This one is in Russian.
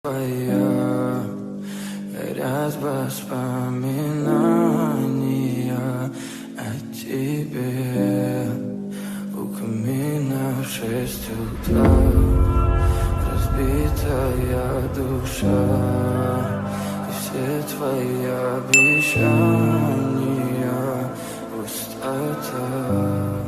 Твоя горят воспоминания о тебе. У камина в 6 утра разбитая душа, и все твои обещания пустота.